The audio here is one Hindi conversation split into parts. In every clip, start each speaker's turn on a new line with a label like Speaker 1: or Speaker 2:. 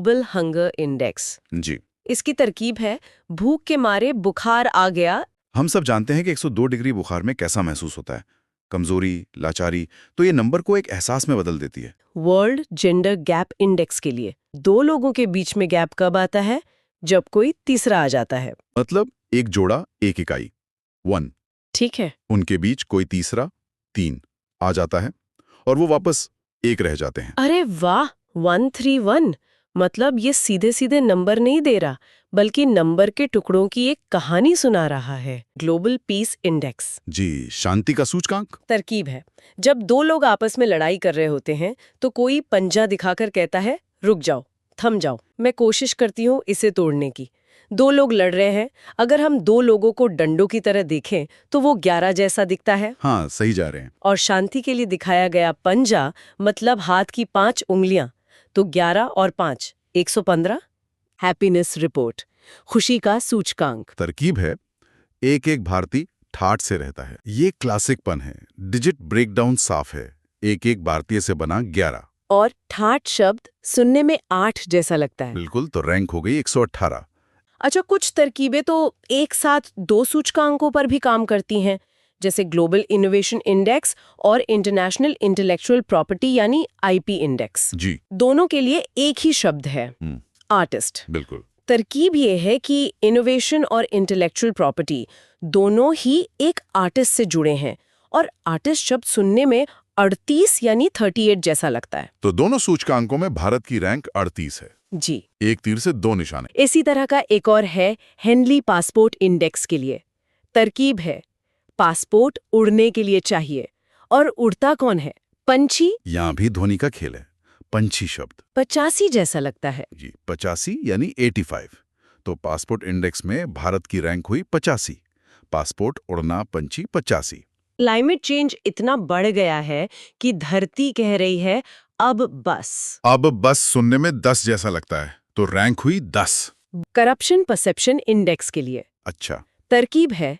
Speaker 1: Global hunger index.
Speaker 2: जी।
Speaker 1: इसकी तरकीब है भूख के मारे बुखार आ गया।
Speaker 2: हम सब जानते हैं कि 102 डिग्री बुखार में कैसा महसूस होता है, कमजोरी, लाचारी। तो ये नंबर को एक एहसास में बदल देती है।
Speaker 1: वर्ल्ड जेंडर गैप इंडेक्स के लिए दो लोगों के बीच में गैप कब आता है? जब कोई तीसरा आ जाता है।
Speaker 2: मतलब एक जोड़ा, एक इकाई, 1।
Speaker 1: ठीक है।
Speaker 2: उनके बीच कोई तीसरा, 3 आ जाता है और वो वापस 1 रह जाते हैं।
Speaker 1: अरे वाह, 131। मतलब ये सीधे सीधे नंबर नहीं दे रहा, बल्कि नंबर के टुकड़ों की एक कहानी सुना रहा है। ग्लोबल पीस इंडेक्स
Speaker 2: जी, शांति का सूचकांक।
Speaker 1: तरकीब है, जब दो लोग आपस में लड़ाई कर रहे होते हैं तो कोई पंजा दिखाकर कहता है रुक जाओ, थम जाओ, मैं कोशिश करती हूँ इसे तोड़ने की। दो लोग लड़ रहे हैं, अगर हम दो लोगों को डंडों की तरह देखें तो वो 11 जैसा दिखता है।
Speaker 2: हाँ, सही जा रहे हैं।
Speaker 1: और शांति के लिए दिखाया गया पंजा मतलब हाथ की 5 उंगलियां, तो 11 और 5 115। हैप्पीनेस रिपोर्ट, खुशी का सूचकांक।
Speaker 2: तरकीब है, एक एक भारतीय ठाठ से रहता है। ये क्लासिक पन है, डिजिट ब्रेकडाउन साफ है। एक एक भारतीय से बना 11।
Speaker 1: और ठाठ शब्द सुनने में 8 जैसा लगता है।
Speaker 2: बिल्कुल, तो रैंक हो गई 118।
Speaker 1: अच्छा, कुछ तरकीबें तो एक साथ 2 सूचकांकों पर भी काम करती हैं, जैसे ग्लोबल इनोवेशन इंडेक्स और इंटरनेशनल इंटेलेक्चुअल प्रॉपर्टी यानी आईपी इंडेक्स।
Speaker 2: जी।
Speaker 1: दोनों के लिए एक ही शब्द है, आर्टिस्ट।
Speaker 2: बिल्कुल।
Speaker 1: तरकीब ये है कि इनोवेशन और इंटेलेक्चुअल प्रॉपर्टी दोनों ही एक आर्टिस्ट से जुड़े हैं, और आर्टिस्ट शब्द सुनने में 38 यानी 38 जैसा लगता है।
Speaker 2: तो दोनों सूचकांकों में भारत की रैंक 38 है।
Speaker 1: जी।
Speaker 2: एक तीर से 2 निशाने।
Speaker 1: इसी तरह का एक और है हेनली पासपोर्ट इंडेक्स के लिए। तरकीब है, पासपोर्ट उड़ने के लिए चाहिए, और उड़ता कौन है? पंछी।
Speaker 2: यहाँ भी ध्वनि का खेल है। पंछी शब्द
Speaker 1: 85 जैसा लगता है।
Speaker 2: जी, 85 यानी 85। तो पासपोर्ट इंडेक्स में भारत की रैंक हुई 85। पासपोर्ट उड़ना, पंछी 85।
Speaker 1: क्लाइमेट चेंज इतना बढ़ गया है कि धरती कह रही है अब बस।
Speaker 2: अब बस सुनने में 10 जैसा लगता है, तो रैंक हुई 10।
Speaker 1: करप्शन परसेप्शन इंडेक्स के लिए
Speaker 2: अच्छा।
Speaker 1: तरकीब है,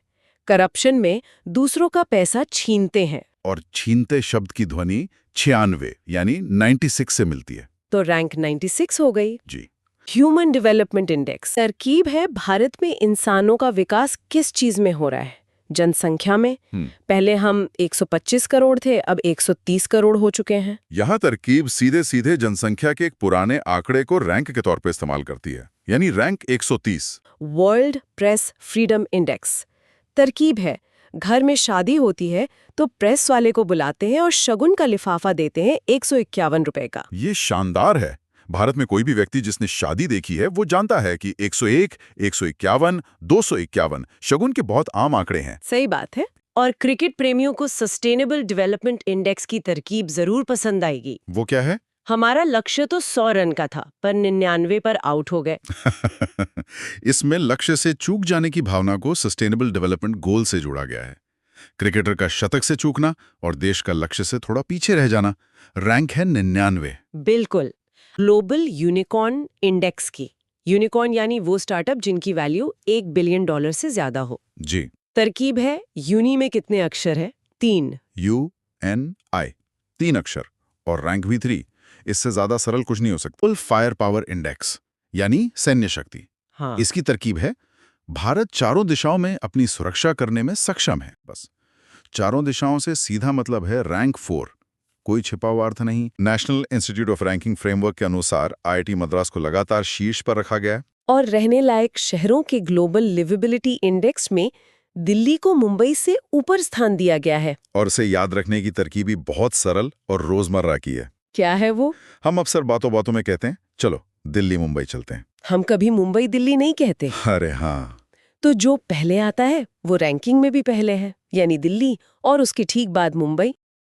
Speaker 1: करप्शन में दूसरों का पैसा छीनते हैं,
Speaker 2: और छीनते शब्द की ध्वनि 96 यानी 96 से मिलती है,
Speaker 1: तो रैंक 96 हो गई।
Speaker 2: जी।
Speaker 1: ह्यूमन डेवलपमेंट इंडेक्स तरकीब है, भारत में इंसानों का विकास किस चीज में हो रहा है? जनसंख्या में। पहले हम 125 करोड़ थे, अब 130 करोड़ हो चुके हैं।
Speaker 2: यहाँ तरकीब सीधे सीधे जनसंख्या के एक पुराने आंकड़े को रैंक के तौर पर इस्तेमाल करती है, यानी rank 130।
Speaker 1: World press freedom index तरकीब है, घर में शादी होती है तो प्रेस वाले को बुलाते हैं और शगुन का लिफाफा देते हैं 151 रुपए का।
Speaker 2: ये शानदार है। भारत में कोई भी व्यक्ति जिसने शादी देखी है वो जानता है कि 101, 151, 251 शगुन के बहुत आम आंकड़े हैं।
Speaker 1: सही बात है। और क्रिकेट प्रेमियों को सस्टेनेबल डेवलपमेंट इंडेक्स की तरकीब जरूर पसंद आएगी।
Speaker 2: वो क्या है?
Speaker 1: हमारा लक्ष्य तो 100 रन का था, पर 99 पर आउट हो गए।
Speaker 2: इसमें लक्ष्य से चूक जाने की भावना को सस्टेनेबल डेवलपमेंट गोल से जोड़ा गया है। क्रिकेटर का शतक से चूकना और देश का लक्ष्य से थोड़ा पीछे रह जाना। रैंक है 99।
Speaker 1: बिल्कुल। ग्लोबल यूनिकॉर्न इंडेक्स की, यूनिकॉर्न यानी वो स्टार्टअप जिनकी वैल्यू $1 बिलियन से ज्यादा हो।
Speaker 2: जी।
Speaker 1: तरकीब है, यूनी में कितने अक्षर है? 3।
Speaker 2: UNI 3 अक्षर और रैंक भी 3। इससे ज्यादा सरल कुछ नहीं हो सकता। फुल फायर पावर इंडेक्स यानी सैन्य शक्ति।
Speaker 1: हाँ।
Speaker 2: इसकी तरकीब है, भारत चारों दिशाओं में अपनी सुरक्षा करने में सक्षम है। बस चारों दिशाओं से सीधा मतलब है रैंक 4। कोई छिपा हुआ अर्थ नहीं। National institute of ranking framework के अनुसार IIT मद्रास को लगातार शीर्ष पर रखा गया है।
Speaker 1: और रहने लायक शहरों के ग्लोबल लिवेबिलिटी इंडेक्स में दिल्ली को मुंबई से ऊपर स्थान दिया गया है।
Speaker 2: और इसे याद रखने की तरकीब भी बहुत सरल और रोजमर्रा की है।
Speaker 1: क्या है वो?
Speaker 2: हम अक्सर बातों बातों में कहते हैं चलो दिल्ली मुंबई चलते हैं।
Speaker 1: हम कभी मुंबई दिल्ली नहीं कहते।
Speaker 2: अरे हाँ।
Speaker 1: तो जो पहले आता है वो रैंकिंग में भी पहले है, यानी दिल्ली, और उसके ठीक बाद मुंबई।